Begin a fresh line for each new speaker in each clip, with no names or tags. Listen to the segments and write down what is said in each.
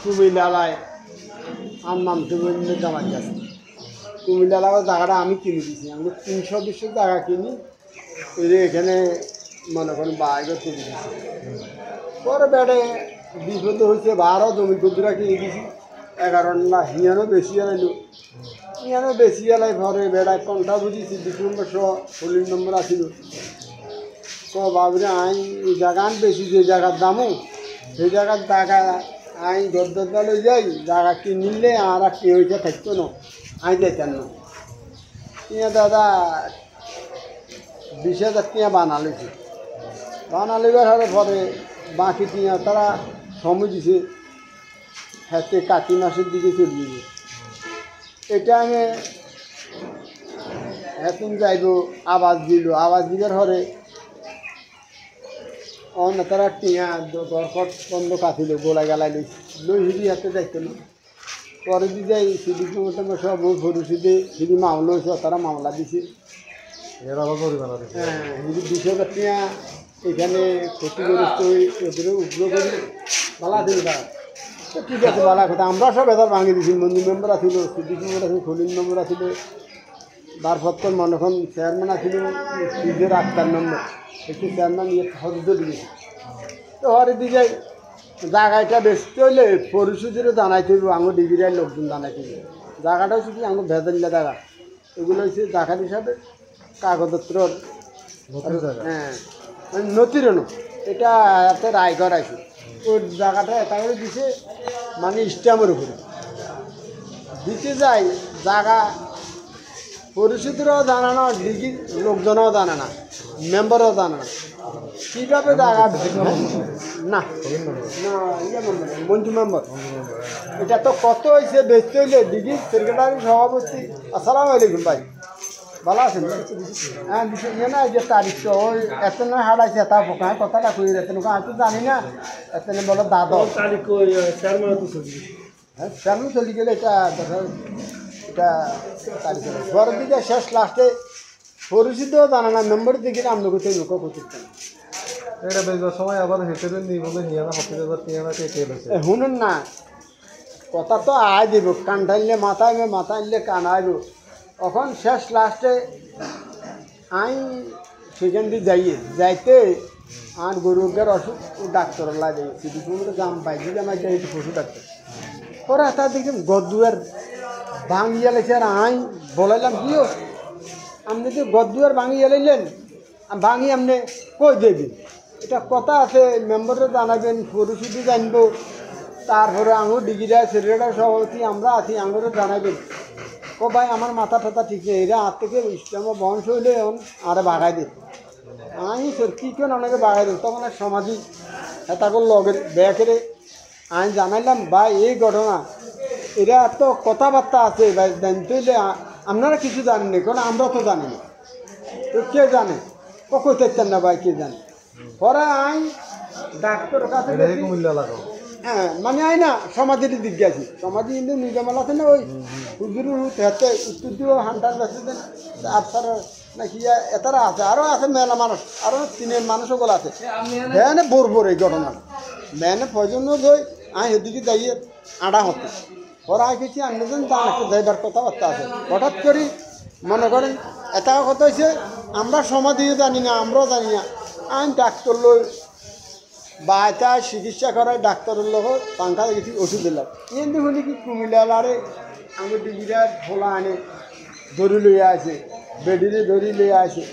কুমিল্লায় আর নাম তো জামাই গেছে কুমিল্লায় জায়গাটা আমি কিনে দিয়েছি আমি 300-200 জায়গা কিনি ওই যে এখানে মনে করেন বাইরে তুলে দিয়েছি পরে বেড়ে বিপদ হয়েছে 12 জমি কদ্দুরা কিনে দিয়েছি 11 না হিয়ানো বেশি আনাইলো হিয়ানো বেশি আলাই পরে বেড়ায় কণ্ঠা বুঝিয়েছি 2 নম্বর 16 নম্বর আসিল তো বাবুরে আইন এই জায়গান বেশি যে জায়গার দামও সেই জায়গার জায়গা আইন দরদরদা লই যাই জায়গা কিনলে আর কি হয়েছে থাকতো না আই যেতেন না টিয়া দাদা 20,000 টিয়া বানালেছে বানালিবার পরে বাকি টিয়া তারা সময় দিছে হাতে কাতি মাসের দিকে চলে যাবে এটা আমি এখন যাইব আওয়াজ দিবার হরে অন্য তারা টিয়া দরকট বন্ধ কাটিল গোলা গেলাই লই হিদি হাতে যাইতো না পরে দিয়ে যাই সিডি মোটামুটি সব ভরুষিতে হিদি মামলা হয়েছে তারা মামলা দিছে হ্যাঁ হিদি 20,000 টিয়া এখানে ক্ষতিগ্রস্ত হয়ে ওদের উগ্র করি ভালো দিল তারা তো ঠিক আছে ভালো কথা আমরা সব এবার ভাঙিয়ে দিয়েছি মন্দির মেম্বার আছিল সিডি মেম্বার আছিল খলিল মেম্বার আছিল বারপত্তর মনখন চেয়ারম্যান আছিল নিজের 8 নম্বর একটু চেয়ারম্যান ইয়ে হরদ দিয়েছে তো হরে দিয়ে জায়গাটা বেচতে হইলে পরিষদেরও জানাইতে হইব আমার ডিগ্রির লোকজন জানাইতে হইব জায়গাটা হচ্ছে কি আমার ভেদাল্লা জায়গা এগুলো হচ্ছে জায়গার হিসাবে কাগজপত্রর হ্যাঁ মানে নথিরও না এটা এতে রায়গড় আছে ওই জায়গাটা এটা করে দিছে মানে স্ট্যাম্পের উপরে দিতে যায় জায়গা পরিষদেরও জানা না ডিগ্রি লোকজনও জানে না মেম্বারও জানে না কীভাবে জায়গা না ইয়ে মেম্বার মঞ্জু মেম্বার এটা তো কত হয়েছে বেচতে হইলে ডিগ্রি সেক্রেটারি সভাপতি আসসালামু আলাইকুম ভাই ভালো আছেন হ্যাঁ ইয়ে না যে তারিখ তো ওই এত নয় হারাইছে তা পোকা কথাটা কই এত আমি তো জানি না এত বলো দাদা তারিখ হ্যাঁ চেয়ারম্যান চলে গেলে এটা এটা তারিখ ঘরের দিকে শেষ লাস্টে পরিচিতও জানা না মেম্বার দিকে আমরা কোথায় লোক করতে
এটা বেজার সময় আবার হেঁটে নিয়ে বলে নিয়ে না 70,000 টিয়া না কে গেছে
শুনুন না কথা তো আয় দিব কান টানলে মাথা আনলে কান আইব এখন শেষ লাস্টে আই সেখান দিয়ে যাইতে আর গরুগের অসুখ ডাক্তার লাগে সিটি কুমড়ে দাম পাইছি আমার যাই পশু ডাক্তার পরে তার দেখি গদুয়ার ভাঙিয়ে লেছে আর আই বলাইলাম কিও আপনি তো গদুয়ার ভাঙিয়ে লাইলেন ভাঙি আপনি কই দেবেন এটা কথা আছে মেম্বাররা জানাবেন পরিষদে জানবো তারপরে আঙুর ডিগ্রিরা সেক্রেটারি সভাপতি আমরা আছি আঙুরও জানাবেন ও ভাই আমার মাথা টাথা ঠিক নেই এরা হাত থেকে ইসলাম বংশ হইলে এখন আরে বাগাই দিন আমি কী কেন অনেকে বাগাই দিন তখন এক সমাধি হেতাকর লগের ব্যাকেরে আমি জানাইলাম ভাই এই ঘটনা এরা এত কথাবার্তা আছে ভাই জানতে হইলে আপনারা কিছু জানেন না কারণ আমরা তো জানি না তো কে জানে ও কইতেন না ভাই কে জানে পরে আই ডাক্তার কাছে হ্যাঁ মানে আই না সমাধির দিক গেছি সমাধি কিন্তু নিজামাল আছে না ওই হুজুর হাতে উত্তর দিয়ে হান্টার বেঁচে দেন আপনার নাকি এতারা আছে আরও আছে মেলা মানুষ আরও তিনের মানুষও বলে আছে ভ্যানে বরবর এই ঘটনা ভ্যানে প্রয়োজন ধই আই সেদিকে যাইয়ে আড়া হতে ওরা গেছি আমি জানাতে যাইবার কথাবার্তা আছে হঠাৎ করি মনে করেন এটা কথা হয়েছে আমরা সমাধিও জানি না আমরাও জানি না আইন ডাক্তার লই বা এটা চিকিৎসা করায় ডাক্তারের লোক পাঙ্খা গেছি ওষুধ দিলাম এমনি হলে কি কুমিল্লারে আমি ডিগ্রিটা খোলা আনে ধরি লইয়া আছে বেডিরে ধরি লইয়া আছে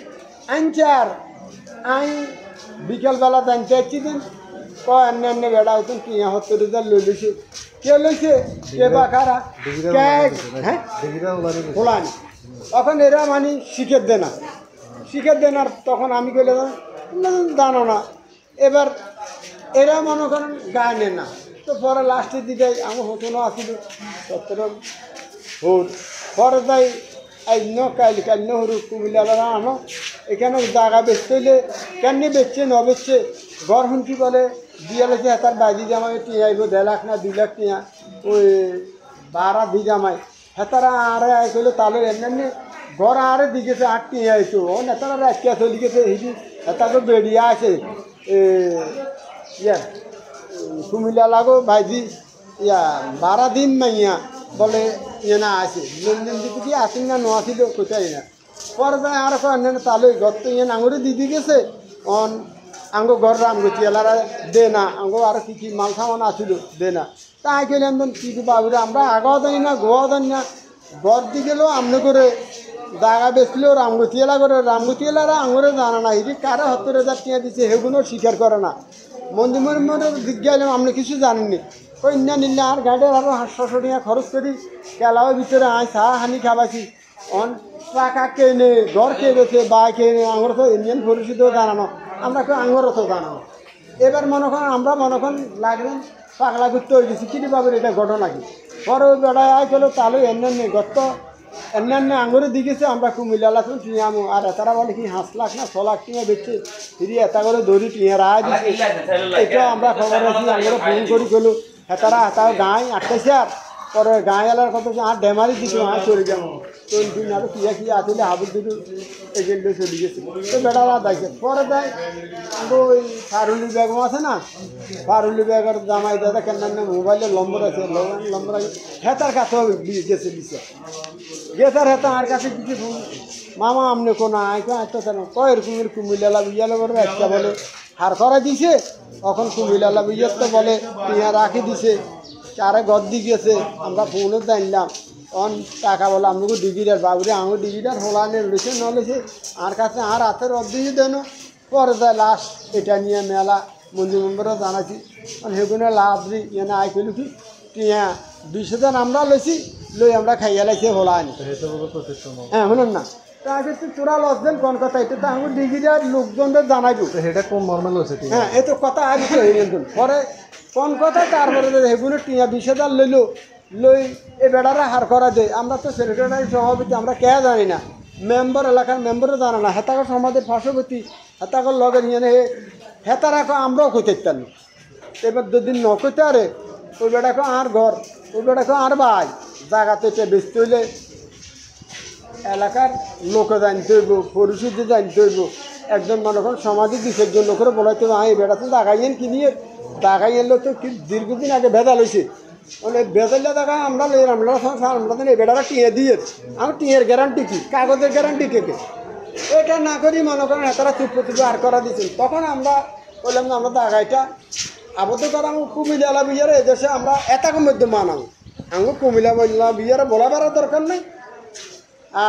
আনচার আই বিকালবেলা জানতে আসছি দিন এমনি বেড়া হতেন কি হতে রেজাল্ট লই লইছে কে লইছে কে বা কারা হ্যাঁ খোলা আনি তখন এরা মানে শিখে দেন আর তখন আমি কইলাম জানো না এবার এরা মনে করেন গায়ে নেন না তো পরে লাস্টের দিকে আমার হতনও আসিল সত্তর হোর পরে যাই আইন কাল হরু কুমিল্লা আনো এখানে জায়গা বেচতে হইলে কেমনি বেচছে ন বেচছে ঘর শুনছি বলে দিয়ে লেছে তার বাজি জামাই টিয়া আইব 1.5 লাখ না 2 লাখ টিয়া ওই বারা দি জামাই হেতারা আরে আই কইলে তাহলে এমনি ঘর আরে দিকেছে 8 টিয়া আইতো ও নেতারা রাখিয়া চলি গেছে হিদি হেতা তো বেড়িয়া আছে ইয়ে কুমিল্লা লাগো ভাইজি ইয়া 12 দিন মাইয়া বলে ইয়ে না আছে লেনদেন দিতে কি আসেন না নোয়া ছিল কোথায় না পরে যায় আর কেন তাহলে গত ইয়ে আঙুরে দিদি গেছে অন আঙ্গ ঘর রামগতি এলারা দে না আঙ্গ আর কি মাল সামান আসিল দে না তাই কে লেনদেন কি বাবুরে আমরা আগাও দেয় না গোয়াও দেয় না ঘর দি গেলেও আমনে করে জায়গা বেচলেও রামগতি এলা করে রামগতি এলারা আঙুরে জানা না এটি কারা 70,000 টাকা দিচ্ছে সেগুলো স্বীকার করে না মন্দির মধ্যে জিজ্ঞাসা আপনি কিছু জানেননি ওই না নিলে আর গাড়ির আরও 500 টাকা খরচ করি কেলাও ভিতরে আয় চা হানি খাবাছি অন টাকা কেনে ঘর কেবেছে বা কেনে আঙুর তো ইন্ডিয়ান পরিষদেও জানানো আমরা কেউ আঙুরও তো জানানো এবার মনে করেন আমরা মনে করেন লাগলেন পাগলা করতে হয়ে গেছি কিনি বাবুর এটা ঘটনা কি পরে ওই বেড়ায় আয় গেলো তাহলে এন্যান্য গত এন্যান্য আঙুরে দিকেছে আমরা কুমিল্লা টিয়ামো আর তারা বলে কি 5 লাখ না 6 লাখ টাকা বেচছে ফিরি এটা করে দড়ি টিয়া রায় দিচ্ছে এটা আমরা খবর আছি আঙুরে ফোন করি গেলো হেতারা তাও গাঁয় আটকাইছে আর পরে গাঁয়ে এলার কথা আর ডেমারি দিছিল আর চলে যাবো তো দিন আরো কি আসলে হাবুর দুটো এজেন্টে চলে গেছিল তো বেড়ারা দেখে পরে দেয় ওই ফারুলি বেগম আছে না ফারুলি বেগের জামাই দাদা কেন মোবাইলের নম্বর আছে নম্বর আছে হেতার কাছেও গেছে দিছে গেছে হেতা আর কাছে কিছু মামা আমনে কোনো আইতো আইতো কেন কয় এরকমের কুমিল্লা বুঝালো করে একটা বলে হার করা দিছে এখন কুমিল্লা বুঝিয়ে তো বলে টিয়া রাখি দিছে চারে ঘর দি গেছে আমরা ফোনও জানলাম অন টাকা বলে আমাকে ডিগিটার বাবুরে আমার ডিগিটার হোলানে রয়েছে নলেছে আর কাছে আর হাতের অর্ধেকই দেন পরে যায় লাস্ট এটা নিয়ে মেলা মন্দির মেম্বারও জানাচ্ছি সেগুলো লাভ দি এনে আই পেলু কি টিয়া 20,000 আমরা লইছি লই আমরা খাইয়া লাইছি হোলা আনি হ্যাঁ শুনুন না তাকে তুই তোরা লসদেন কোন কথা এটা তো আমার ডিগিটার লোকজনদের জানাইবো
সেটা কোন নর্মাল হয়েছে
হ্যাঁ এই তো কথা আগে পরে কোন কথা তারপরে সেগুলো টিয়া 20,000 লইলো লই এ বেড়ারা হার করা দেয় আমরা তো সেক্রেটারি সভাপতি আমরা কে জানি না মেম্বার এলাকার মেম্বারও জানা না হেতাকর সমাজের পার্শ্ববর্তী হেতাকর লগে নিয়ে হেতারাকে আমরাও কইতেন এবার দুদিন ন কইতে আরে ওই বেড়াকে আর ঘর ওই বেড়াকে আর ভাই জায়গাতে এটা বেচতে হইলে এলাকার লোকে জানতে হইব পরিষদে জানতে হইব একজন মনে করেন সমাজে 2 জন লোকের বলাইতে হবে এই বেড়াতে দাগাইয়েন কিনিয়ে দাগাই এলো তো কি দীর্ঘদিন আগে ভেজাল হয়েছে বলে ভেজাল্লা দেখা আমরা আমরা এই বেড়ারা টিয়ে দিয়ে আমার টিয়ের গ্যারান্টি কি কাগজের গ্যারান্টি কে এটা না করি মনে করেন তারা চুপ আর করা দিচ্ছেন তখন আমরা বললাম আমরা দাগাইটা আবদ্ধ করা আমার কুমিল্লা বিয়ারে এদেশে আমরা এটাকে মধ্যে মানাও আমার কুমিল্লা বিয়ারে বলাবার দরকার নেই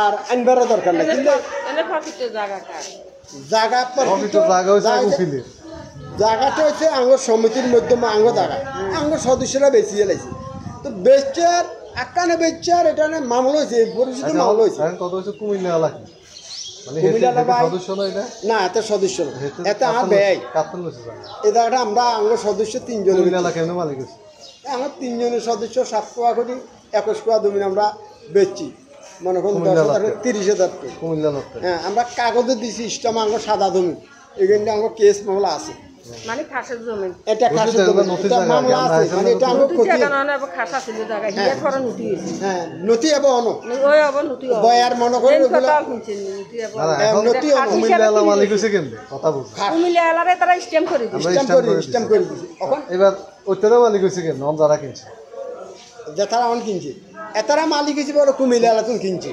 আর আনবারও দরকার নেই কিন্তু জায়গাটা হচ্ছে আঙ্গুর সমিতির মধ্যে আঙ্গ জায়গা আঙ্গুর সদস্যরা বেশি এলাইছে তো বেচার আকানে বেচার এটা মামলা হয়েছে পরিচিত মামলা হয়েছে না এত সদস্য এত আমার ব্যয় এই জায়গাটা আমরা আঙ্গুর সদস্য 3 জন আমার 3 জনের সদস্য 7 কোয়া করি 21 কোয়া জমি আমরা বেচছি মনে করুন 30,000 হ্যাঁ আমরা কাগজে দিছি ইস্টাম আঙ্গুর সাদা জমি এখানে আমার কেস মামলা আছে
মানে খাসের জমি
এটা খাসের জমি এটা মামলা আছে মানে এটা আমার
নথি জায়গা না না খাসা ছিল জায়গা হিয়া করা নথি
হ্যাঁ নথি এবং অন
ওই আবার নথি
বয়ার মনে করে
কথা শুনছেন নথি আবার
নথি
কুমিল্লা মালিক হইছে কেমনে কথা বল
কুমিল্লা এলারে তারা স্ট্যাম্প করে দিছে
স্ট্যাম্প করে দিছে এখন
এবার ওইটারও মালিক হইছে কেমনে অন যারা কিনছে
যে তারা অন কিনছে এতারা মালিক হইছে বড় কুমিল্লা এলাকায় কিনছে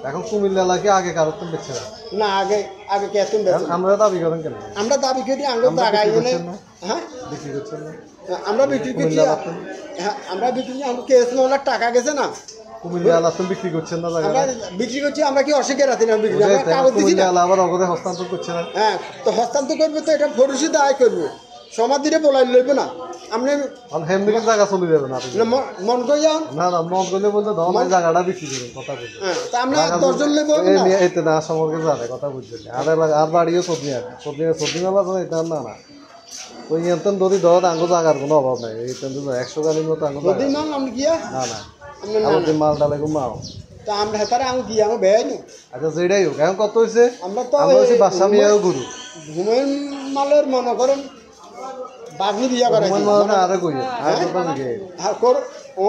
এখন কুমিল্লা এলাকে আগে কারোর তো বেচছে
না আগে আগে কেতন বেচে
আমরা দাবি করেন কেন
আমরা দাবি করি আঙ্গুর দাগাই এনে হ্যাঁ
বিক্রি করছেন না
আমরা বিক্রি করছি হ্যাঁ আমরা বিক্রি করছি আমরা কেস মামলার টাকা গেছে না
কুমিল্লা এলাকা বিক্রি করছেন না
আমরা বিক্রি করছি আমরা কি অস্বীকার আছি না বিক্রি আমরা কাগজ দিছি না
আবার অগদে হস্তান্তর করছে না
হ্যাঁ তো হস্তান্তর করবে তো এটা ফরুসি দায় করবো সমাধিরে বলাই লইব না আপনি
হেমদিকে জায়গা চলে যাবে না
মন করে যান
না না মন করলে বলতে ধর এই জায়গাটা বিক্রি করুন কথা বলতে
হ্যাঁ তা আমরা 10 জন লইব না
এতে না সম্পর্কে জানে কথা বুঝছেন আর বাড়িও সবজি আছে সবজি মেলা আছে এটা না না ওই এতন যদি ধর আঙ্গো জায়গার কোনো অভাব নাই এই তেন 100 গাড়ির মতো আঙ্গো
যদি মান আমি গিয়া
না না আমাদের মাল ডালে ঘুমাও
তা আমরা হেতারে আমি গিয়া আমি বেয়াই না
আচ্ছা যেটাই হোক এখন কত হইছে
আমরা তো
হইছে বাসা মিয়াও গুরু
ঘুমের মালের মনে করেন বাগনি দিয়া করে
মানে আরে কই আর কথা জিগে
হ্যাঁ কর ও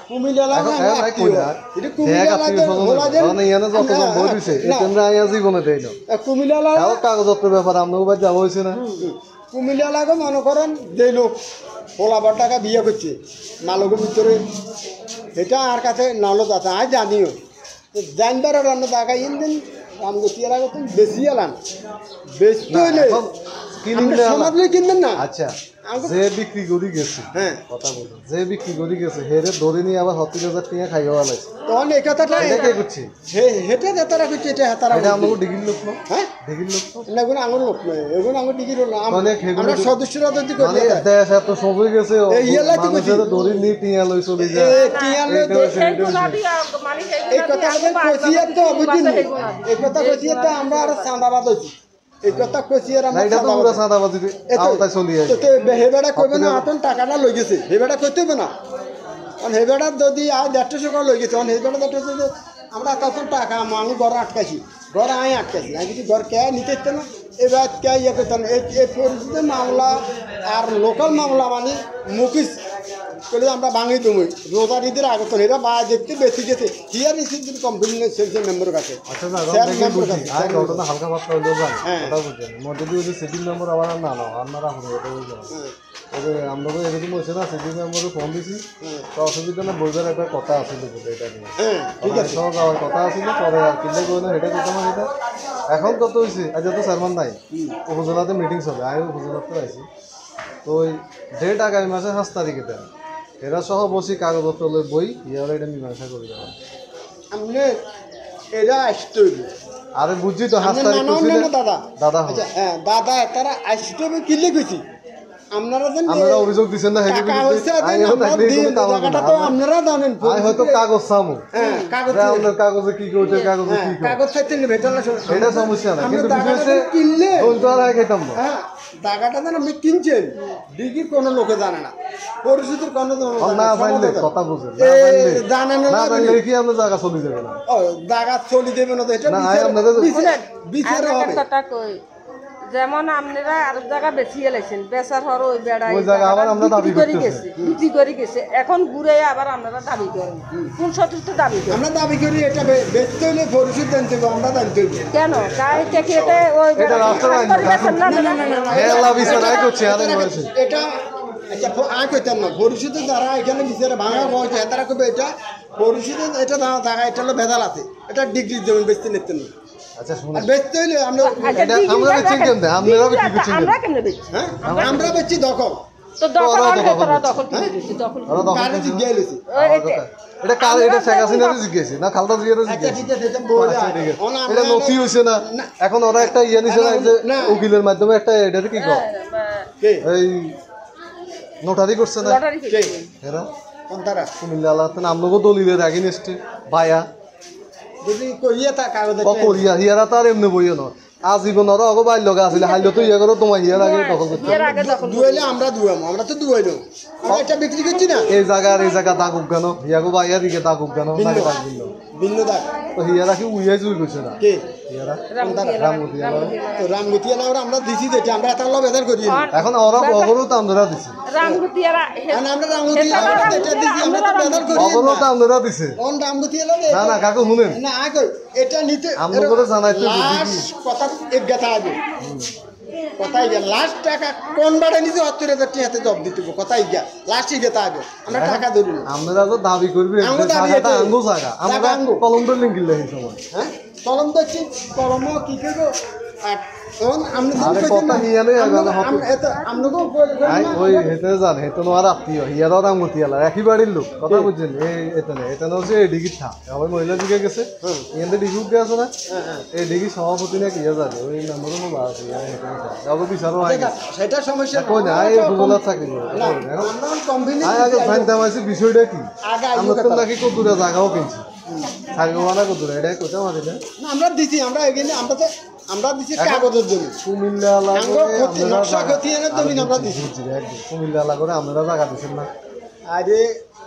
কুমিল্লা লাগা
না কইলা
এটা কুমিল্লা লাগা বলা যায়
না ইয়ানে যত জন বই দিছে তোমরা আয়া জীবনে দেই না
কুমিল্লা লাগা
কাগজপত্র ব্যাপার আমরাও বাদ যাওয়া হইছে না
কুমিল্লা লাগা মনে করেন দেই লোক পোলাবার টাকা বিয়ে করছে মালকের ভিতরে এটা আর কাছে নলদ আছে আজ জানিও তো জানবার রান্না টাকা ইনদিন রামগতিয়ার আগে তুমি বেশি এলাম বেশি হইলে সমাজ লই কিনবেন না
আচ্ছা যে বিক্রি করি গেছে
হ্যাঁ
কথা বলুন যে বিক্রি করি গেছে হেরে ধরে নিয়ে আবার 70,000 টাকা খাইয়া লাইছে
তখন এই কথাটা
এটা কে করছে
হেঁটে যেতারা করছে এটা হেতারা
এটা আমাকে ডিগ্রি লোক না
হ্যাঁ
ডিগ্রি লোক
না এগুলো আঙুর লোক নয় এগুলো আঙুর ডিগ্রি না
মানে খেগুলো
আমরা সদস্যরা যদি করি
মানে দেশ এত সবই গেছে
এই ইয়েলাই তো
মানুষের ধরে নিয়ে টিয়া লই চলে যায়
সেই গুণাদি মানে সেই
এই কথা কইছিয়ে তো বুঝিনি এই কথা কইছিয়ে তো আমরা আর চাঁদাবাদ হইছি এই কথা কইছিয়ে
না
আমরা
এটা তো পুরো সাদাবাজি আওতায় চলে যায়
তো হেবেড়া কইবে না হাতন টাকাটা লই গেছে হেবেড়া কইতে হবে না কারণ হেবেড়া যদি আজ 150 টাকা লই গেছে কারণ হেবেড়া 150 আমরা তখন টাকা আমি ঘর আটকাইছি ঘর আমি আটকাইছি আমি কি ঘর কে নিতে ইচ্ছে না এবার কে ইয়ে করতাম এই পরিচিত মামলা আর লোকাল মামলা মানে মুখিস করে আমরা ভাঙি তুমি রোজারিদের আগে তো এরা বা দেখতে বেশি গেছে হিয়ার রিসিপ্ট কমপ্লেন সেলসের মেম্বার কাছে
আচ্ছা
স্যার
না
মেম্বার
বুঝি
কাছে
আয় ঘটনা হালকা পাতলা হইলো জান
হ্যাঁ।
কথা বুঝেন মধ্যে দিয়ে যে সিটিং নম্বর আবার না না আপনারা হলো এটা বুঝেন ওই আমরা তো এরকম হয়েছে না সিটিং নম্বরে ফোন দিছি তো অসুবিধা না বলবার একটা কথা আছে বলে এটা নিয়ে
হ্যাঁ ঠিক আছে
সব যাওয়ার কথা আছিল পরে আর কিনলে কই না এটা কথা না এটা এখন কত হয়েছে আজ তো চেয়ারম্যান নাই উপজেলাতে মিটিং চলে আমি উপজেলাতে আইছি তো ওই ডেট আগামী মাসের 5 তারিখে দেন এরা সহ বসি কাগজপত্র লই বই ইয়ারা এটা মীমাংসা করে দেওয়া
আমনে এরা আসতে হইবে
আরে বুঝছি তো 5 তারিখ
দাদা
দাদা
আচ্ছা হ্যাঁ দাদা তারা আসতে হবে কিলে কইছি আপনারা জানেন
আপনারা অভিযোগ দিচ্ছেন না হেডি
টাকাটা তো আপনারা জানেন
আই হয়তো কাগজ সামু
হ্যাঁ কাগজ
আপনার কাগজে কি করছে কাগজে কি করে
কাগজ চাইতে নেবে তাহলে
এটা সমস্যা না কিন্তু বিষয় হচ্ছে
কিনলে
বলতে আর আগে খাইতাম না
হ্যাঁ টাকাটা যেন আপনি কিনছেন ডিগ্রি কোনো লোকে জানে না পরিচিতির কোনো
না জানলে কথা বুঝেন
জানে
না জানলে কি আমরা জায়গা চলে যাবে না
ও জায়গা চলে দেবে না তো এটা
না আপনাদের
বিচার হবে
কথা কই যেমন আপনারা আর জায়গা বেশি এলাইছেন বেচার হর ওই বেড়াই
ওই জায়গা আবার আমরা দাবি
গেছে বিক্রি করে গেছে এখন ঘুরে আবার আপনারা দাবি করেন কোন সত্যি দাবি করেন
আমরা দাবি করি এটা বেচতে হলে পরিচিত জানতে হবে আমরা জানতে হবে
কেন গায়ে থেকে ওই
এটা রাস্তার আইন হেলা বিচার করছে আরে বলছে
এটা আচ্ছা আয় কইতাম না পরিচিত যারা এখানে বিচারে ভাঙা হয়েছে তারা কবে এটা পরিচিত এটা জায়গা এটা হলো ভেজাল আছে এটা ডিগ্রি যেমন বেচতে নিতেন না
আচ্ছা শুনুন
আর বেচতে হইলে আমরা
আমরা বেচি কেন আপনারা বিক্রি করছেন
আমরা কেমনে বেচি
হ্যাঁ আমরা বেচছি দখল
তো দখল হলে তোরা দখল কিনে দিছিস দখল
ওরা দখল
কারে জিজ্ঞাসা লইছি
এটা কাল এটা শেখ হাসিনারে জিজ্ঞেসি না খালদা জিয়ারে
আচ্ছা
জিজ্ঞেসি
ঠিক আছে এটা বলে
এটা নথি হইছে না এখন ওরা একটা ইয়ে নিছে না যে উকিলের মাধ্যমে একটা এটারে কি কর
কে
এই নোটারি করছে না
লটারি
কে
এরা
কোন তারা
কুমিল্লা আলাতে আমলোগো দলিলে রাখি নেস্টে বায়া
যদি কইয়া তা কাগজে
করিয়া হিয়ারা তার এমনি বইও না আজীবন ওরা অগো বাইর লগা আছিল হাইলো তো ইয়ে করো তোমার হিয়ার আগে দখল করতে
এর আগে দখল
দুয়াইলে আমরা দুয়াম আমরা তো দুয়াইলো আমরা এটা বিক্রি করছি না
এই জায়গা দাগুক কেন হিয়াগো বাইয়া দিকে দাগুক কেন তাকে দাগ দিল
ভিন্ন দাগ
তো হিয়ারা কি উইয়াই চুরি করছে না
কে
হিয়ারা
রামগতি
তো রামগতি এলা আমরা দিছি যেটা আমরা এটা লো বেদার করি
এখন ওরা অগরও তো আমরা দিছে
রামগতি এরা
আমরা রামগতি এটা দিছি আমরা তো বেদার করি
অগরও তো আমরা দিছে
কোন রামগতি এলা
না না কাকু শুনেন
না আগে এটা নিতে
আমরা করে জানাইতে
লাস্ট কথা এক গাথা আগে কথাই গিয়া লাস্ট টাকা কোন বাড়ে নিতে 70,000 টাকা হাতে জব দিতে কথাই গিয়া লাস্ট গেতা আগে আমরা টাকা ধরি না
আমরা তো দাবি করবি
আঙ্গো দাবি
জায়গাটা
আছে।
আঙ্গো জায়গা আমরা
আঙ্গো।
কলম তো লিঙ্কিল এই সময়
হ্যাঁ কলম দিচ্ছি কলম কি করবো আর তখন আমরা
আরে কথা নিয়ে নেই
আমনগো
ওই হেতে জান হেতে নোয়ার আত্মীয় হিয়ারও রামগতি এলা একই বাড়ির লোক কথা বুঝছেন এই এখানে এখানে হচ্ছে এই ডিগির থা আমার মহিলা দিকে গেছে এখান থেকে ডিগি উঠে আছে না এই ডিগি সভাপতি না কি জানে ওই নাম্বার কোনো বার আছে যাবো বিচারও হয়
সেটা সমস্যা
কই না এই গুগলার চাকরি
আমরা কোম্পানি
আগে জানতে পারছি বিষয়টা কি
আগে
আমরা তো নাকি কত দূরে জায়গাও কিনছি সাগরওয়ালা কত দূরে এটা কোথাও মারি না
না আমরা দিছি আমরা এখানে আমরা দিছি কাগজের জন্য
কুমিল্লা লাগরে
নকশা খতিয়ে না জমি আমরা দিছি
কুমিল্লা লাগরে আমরা জায়গা দিছেন না
আরে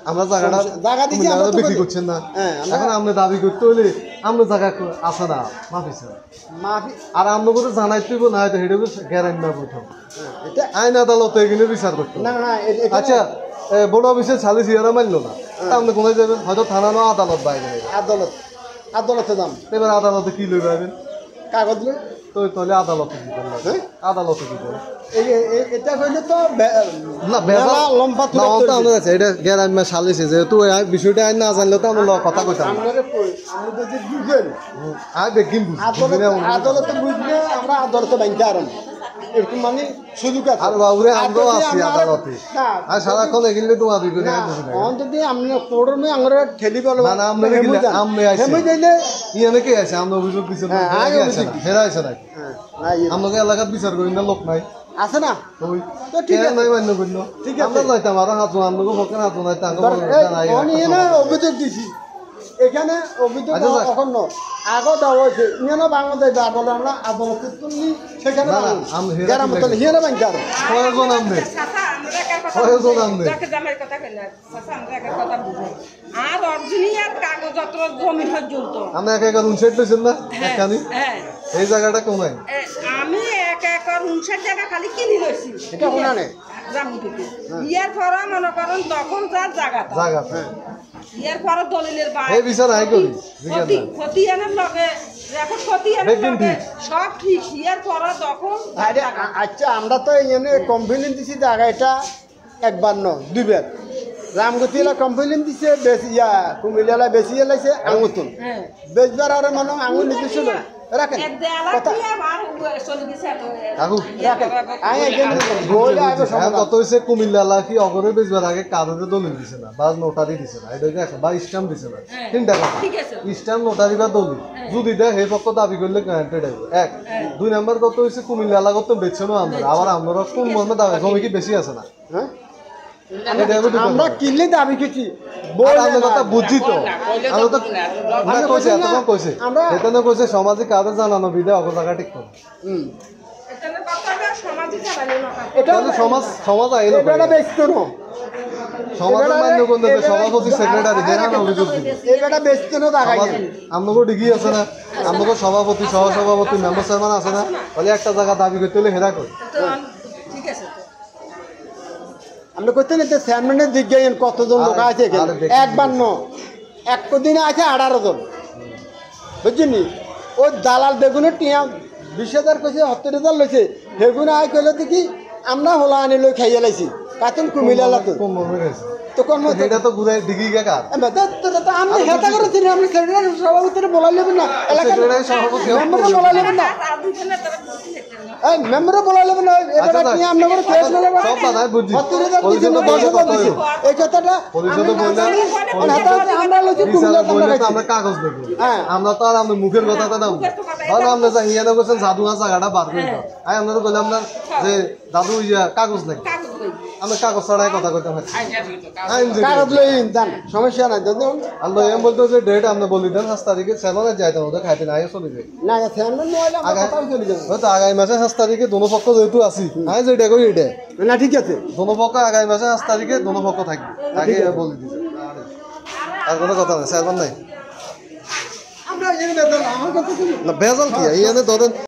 আমরা জায়গাটা
জায়গা দিছি আমরা তো
বিক্রি করছেন না
হ্যাঁ
এখন আমরা দাবি করতে হলে আমরা জায়গা আছে না মাফি স্যার
মাফি
আর আমরা করে জানাই তুইব না হয়তো হেঁটে গ্যারান্টি না প্রথম
এটা
আইন আদালতে এখানে বিচার করতে
না না
আচ্ছা বড় অফিসের সালিস ইয়ারা মানলো না আপনি কোথায় যাবেন হয়তো থানা না আদালত বাইরে
আদালতে দাম
এবার আদালতে কি লই পাবেন
কাগজ লই
তো তাহলে আদালতে দিতেন না
হ্যাঁ?
আদালতে দিতেন
এটা হইলে তো
না বেলা
লম্বা
না অন্ত আমরা আছে এটা গ্যারাম মা সালিছে যেহেতু এই বিষয়টা আইন না জানলে তো আমরা কথা কইতাম না।
আপনারা আপনি যদি বুঝেন
আই বেগিন
আদালতে বুঝলে আমরা আদালতে বাইতে আরাম এরকম মানে সুযোগ আছে
আর বাবুরে আমরাও
আর যদি
আছি
আমরা-
আদালতে
না,
আর সারাক্ষণ এগিলে তোমার দিবে
না, অন যদি আপনি কোর্টে আমরা ঠেলি বলো
না, না, আমরা গেলে আমনে আইছি।
হেমে দিলে
ইয়ানে কে আছে আমরা অভিযোগ দিছি না
হ্যাঁ, আগে অভিযোগ দিছি।
হেরা আছে নাকি
হ্যাঁ, না, ইয়ে
আমাকে এলাকাত বিচার করি না লোক নাই
আছে না
ওই
তো ঠিক
কে
আছে।
নাই মান্য করিল
ঠিক আছে।
আমরা যাইতাম আর হাত আমগো পক্ষে হাত নাই তাঙ্গ
অভিযোগ দিছি এখানে অভিযোগ
আচ্ছা, স্যার।
এখন আগো দেওয়া হয়েছে ইয়ে বাংলাদেশ আদালত আমরা আদালতে তুললি সেখানে
না, না, আমি হেরা
গ্রাম
কি
হিয়ারে বাইতে আরাম
কয়জন আমনে
চাচা, আমরা একার কথা
কয়জন
বুঝাই।
আমনে?
যাকে জামাইয়ের কথা কইলা, চাচা, আমরা একার কথা বুঝাই। আর অরিজিনাল কাগজপত্র জমি পর্যন্ত।
আমরা এক একর উনষাট লইছেন না একখানি
হ্যাঁ,
এই জায়গাটা কোনায়
আমি এক একর 59 জায়গা খালি কিনে লইছি।
এটা কোনা নেই
জামু থেকে। ইয়ার পরে মনে করেন তখন যার জায়গাটা।
জায়গা
ইয়ার পরে দলিলের বাইরে
এই বিচার আই করি বিচার না
খতিয়ানের লগে রেকর্ড খতিয়ানের
দেখবেন
লগে
ঠিক।
সব ঠিক। ইয়ার পরে তখন
আরে আচ্ছা আমরা তো এখানে কমপ্লেন দিছি জায়গা এটা একবার ন দুইবার রামগতিলা কমপ্লেন দিছে বেশি কুমিল্লা বেশি এলাইছে আঙুতুন
হ্যাঁ
বেশবার আর মানে আঙুল নিতেছিল রাখেন
এক দেয়ালা
কথা
দিয়ে আমার চলে গেছে এত
কাকু
রাখেন আই একজন বলে আইবো
হ্যাঁ
সমাধান
কত হয়েছে কুমিল্লা লাখি অগরে বেচবার আগে কাগজে দলিল দিছে না বা নোটারি দিছে না এটা দেখো বা স্ট্যাম্প দিছে না
হ্যাঁ।
তিনটা কথা
ঠিক আছে।
স্ট্যাম্প নোটারি বা দলিল যদি দেয় সেই পক্ষ দাবি করলে গ্যারান্টেড হবে এক দুই নাম্বার কত হয়েছে কুমিল্লা এলাকা তো বেচছেনও আমরা আবার আমরা কোন মর্মে দাবি জমি কি বেশি আছে না
হ্যাঁ
এটা হবে দুটো
আমরা
কথা।
কিনলে দাবি কিছু
আর
বলে
আমরা কথা বুঝছি তো আমরা তো না
আমরা
কইছে
কইছি
এত
না,
কম কইছে
আমরা-
এটা না কইছে সামাজিক কাজে জানানো বিদে অগ জায়গা ঠিক করে
হুম
এখানে কথা হবে সমাজে যাবালে না
এটা
তাহলে সমাজ আইলো
এটা ব্যস্ত নো
সমাজের মান্য কোন দেবে সভাপতি সেক্রেটারি দেনা না অভিযোগ দিবে
এটা ব্যস্ত নো দেখাই
আমাকে ডিগ্রি আছে না আমাকে সভাপতি সহসভাপতি মেম্বার চেয়ারম্যান আছে না তাহলে একটা জায়গা দাবি করতে হলে হেরা করি
ঠিক আছে তো
আমরা করতে না চেয়ারম্যানের দিক গিয়ে কতজন লোক আছে এখানে
আরে দেখি।
একবার ন এক দিনে আছে 18 জন বুঝছিনি ওই দালাল বেগুনের টিয়া 20,000 কইছে 70,000 লইছে বেগুন আয় কইলে দেখি আমরা হলা আনি লই খাইয়া লাইছি কাতন কুমিল্লা লাতো
কোন মর্মে গেছে
তো কোন মত
এটা তো ঘুরাই ডিগ্রি কে কার
আমি হেতা করে তিনি আপনি সেক্রেটারি সভাপতিরে বলাই নেবেন না এলাকার
সেক্রেটারি সভাপতি হোক।
মেম্বারে বলাই নেবেন না
আর দুজনে তারা বুঝতে দেখতেন না
এই মেম্বারে বলাই নেবেন না এটা
আচ্ছা,
কি আমরা করে কেস ললে
সব বাধাই বুঝছি।
70,000
পরিষদে
দিছেন
বললে
10,000
কত
দিছেন
হইব?
এই কথাটা
পরিষদে বললে
আমরা লইছি কুমিল্লা
বিচারে বললে তো
আমরা
আমরা কাগজ দেব
হ্যাঁ।
আমরা তো আর আমরা মুখের কথা তো দাম ভালো আমরা যাই ইয়ানে বলছেন জাদু আছে জায়গাটা বার করে দাও আই আমরা তো বললাম না যে দাদু ইয়া কাগজ নাই
কাগজ লই
আমরা কাগজ ছাড়াই কথা কইতে পারি আইন যে
কাগজ লই যান সমস্যা নাই দেখুন
আল্লাহ এম বলতো যে ডেট আমরা বলি দেন 7 তারিখে সেলনে যাইতাম ওদের খাইতে না আইয়া চলে যাই
না চেয়ারম্যান নইলে আমরা
আগে-
কথা চলে যাব
হয়তো আগামী মাসে 7 তারিখে দোনো পক্ষ যেহেতু আছি আমি যেটা করি এটা
না ঠিক আছে
দোনো পক্ষ আগামী মাসে 7 তারিখে দোনো পক্ষ থাকবে আগে বলে দিছে আর কোনো কথা নাই স্যার নাই
আমরা এনে দেন আমার কথা
না বেজাল কি ইয়ানে ধরেন